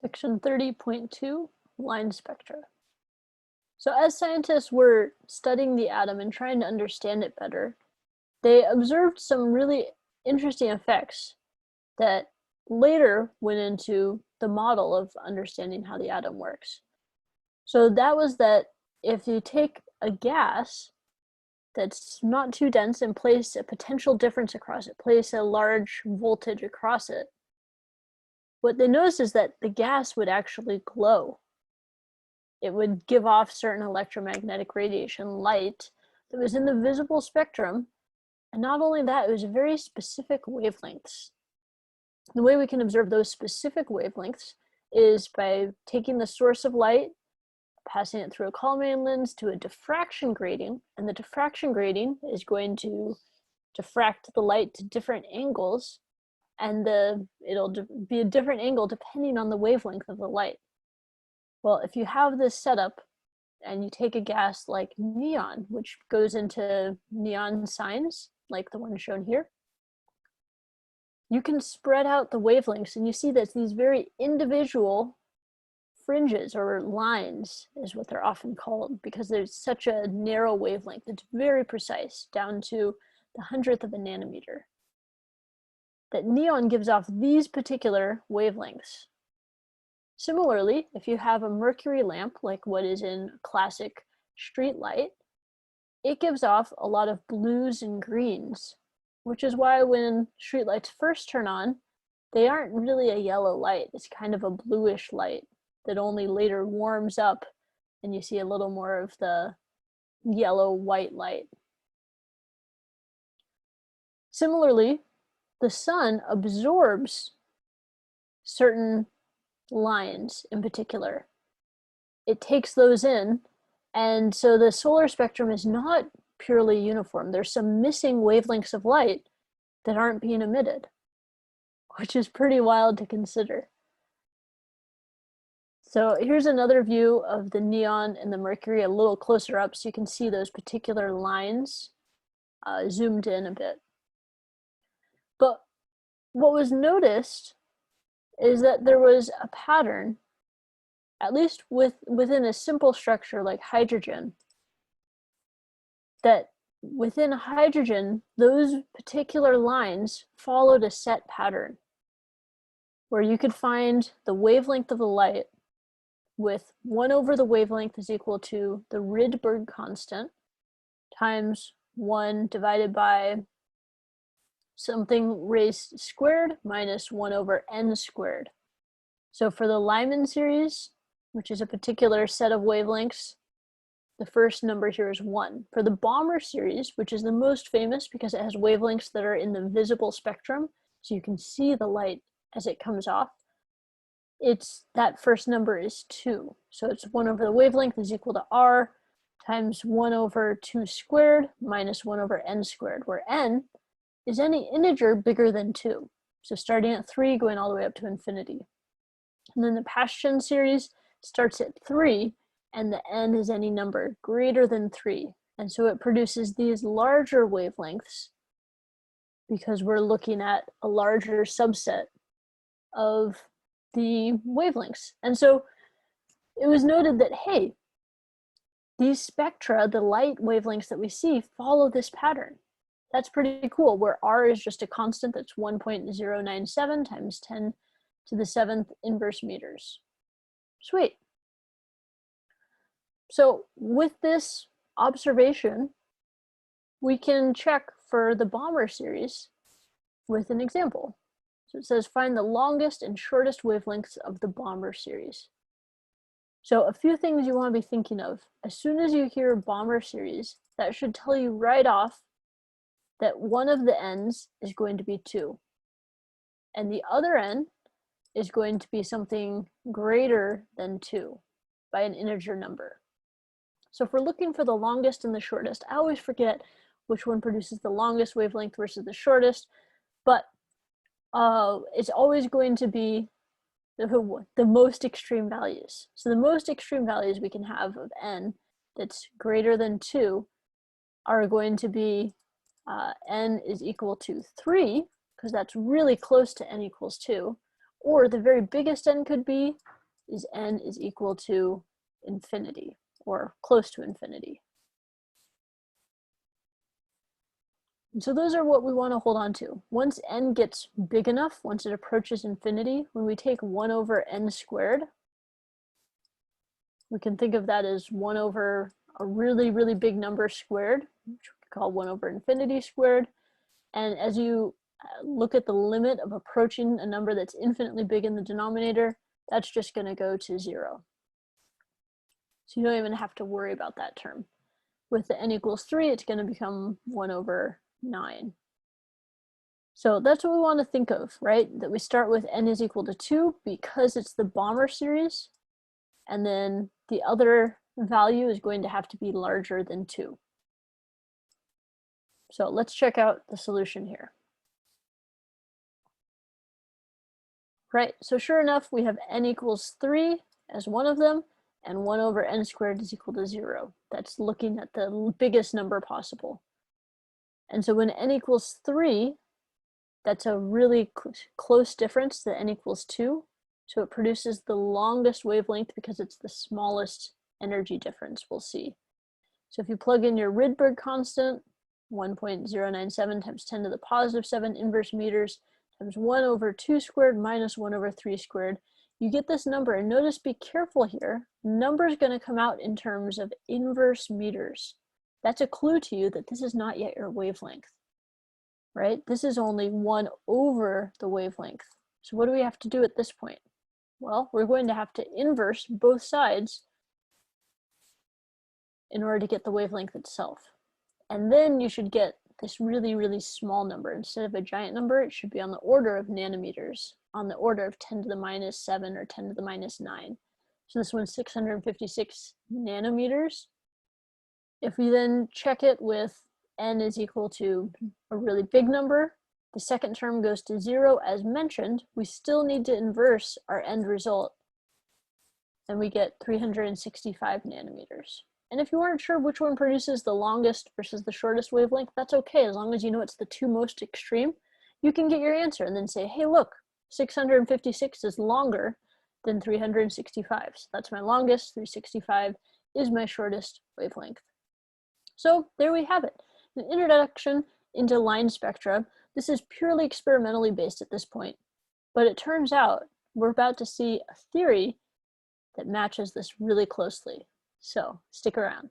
Section 30.2, Line Spectra. So as scientists were studying the atom and trying to understand it better, they observed some really interesting effects that later went into the model of understanding how the atom works. So that was that if you take a gas that's not too dense and place a potential difference across it, place a large voltage across it, what they noticed is that the gas would actually glow. It would give off certain electromagnetic radiation, light, that was in the visible spectrum. And not only that, it was very specific wavelengths. The way we can observe those specific wavelengths is by taking the source of light, passing it through a collimate lens to a diffraction grating, and the diffraction grating is going to diffract the light to different angles, and it'll be a different angle depending on the wavelength of the light. Well, if you have this setup and you take a gas like neon, which goes into neon signs, like the one shown here, you can spread out the wavelengths and you see that these very individual fringes or lines is what they're often called, because there's such a narrow wavelength. It's very precise, down to the 100th of a nanometer. That neon gives off these particular wavelengths. Similarly, if you have a mercury lamp, like what is in classic street light, it gives off a lot of blues and greens, which is why when streetlights first turn on, they aren't really a yellow light. It's kind of a bluish light that only later warms up and you see a little more of the yellow-white light. Similarly, the sun absorbs certain lines in particular. It takes those in, and so the solar spectrum is not purely uniform. There's some missing wavelengths of light that aren't being emitted, which is pretty wild to consider. So here's another view of the neon and the mercury a little closer up so you can see those particular lines zoomed in a bit. But what was noticed is that there was a pattern, at least within a simple structure like hydrogen, that within hydrogen, those particular lines followed a set pattern where you could find the wavelength of the light with 1 over the wavelength is equal to the Rydberg constant times 1 divided by something raised squared minus 1 over n squared. So for the Lyman series, which is a particular set of wavelengths, the first number here is 1. For the Balmer series, which is the most famous because it has wavelengths that are in the visible spectrum, so you can see the light as it comes off, that first number is 2. So it's 1 over the wavelength is equal to r times 1 over 2 squared minus 1 over n squared, where n is any integer bigger than 2. So starting at 3, going all the way up to infinity. And then the Paschen series starts at 3, and the n is any number greater than 3. And so it produces these larger wavelengths because we're looking at a larger subset of the wavelengths. And so it was noted that, hey, these spectra, the light wavelengths that we see, follow this pattern. That's pretty cool, where r is just a constant that's 1.097 times 10 to the 7th inverse meters. Sweet. So with this observation, we can check for the Balmer series with an example. So it says, find the longest and shortest wavelengths of the Balmer series. So a few things you want to be thinking of. As soon as you hear Balmer series, that should tell you right off that one of the n's is going to be 2. And the other n is going to be something greater than 2 by an integer number. So if we're looking for the longest and the shortest, I always forget which one produces the longest wavelength versus the shortest, but it's always going to be the most extreme values. So the most extreme values we can have of n that's greater than 2 are going to be n is equal to 3, because that's really close to n equals 2, or the very biggest n could be is n is equal to infinity, or close to infinity. And so those are what we want to hold on to. Once n gets big enough, once it approaches infinity, when we take 1 over n squared, we can think of that as 1 over a really, really big number squared, which we could call 1 over infinity squared. And as you look at the limit of approaching a number that's infinitely big in the denominator, that's just going to go to 0. So you don't even have to worry about that term. With the n equals 3, it's going to become 1 over 9. So that's what we want to think of, right? That we start with n is equal to 2 because it's the Balmer series, and then the other value is going to have to be larger than 2. So let's check out the solution here. Right, so sure enough, we have n equals 3 as one of them, and 1 over n squared is equal to 0. That's looking at the biggest number possible. And so when n equals 3, that's a really close difference to n equals 2. So it produces the longest wavelength because it's the smallest energy difference we'll see. So if you plug in your Rydberg constant, 1.097 times 10 to the positive 7 inverse meters times 1 over 2 squared minus 1 over 3 squared, you get this number. And notice, be careful here, number is going to come out in terms of inverse meters. That's a clue to you that this is not yet your wavelength, right? This is only 1 over the wavelength. So what do we have to do at this point? Well, we're going to have to inverse both sides in order to get the wavelength itself. And then you should get this really, really small number. Instead of a giant number, it should be on the order of nanometers, on the order of 10 to the minus 7 or 10 to the minus 9. So this one's 656 nanometers. If we then check it with n is equal to a really big number, the second term goes to 0 as mentioned. We still need to inverse our end result, and we get 365 nanometers. And if you weren't sure which one produces the longest versus the shortest wavelength, that's okay. As long as you know it's the two most extreme, you can get your answer and then say, hey, look, 656 is longer than 365. So that's my longest, 365 is my shortest wavelength. So there we have it, an introduction into line spectra. This is purely experimentally based at this point, but it turns out we're about to see a theory that matches this really closely. So stick around.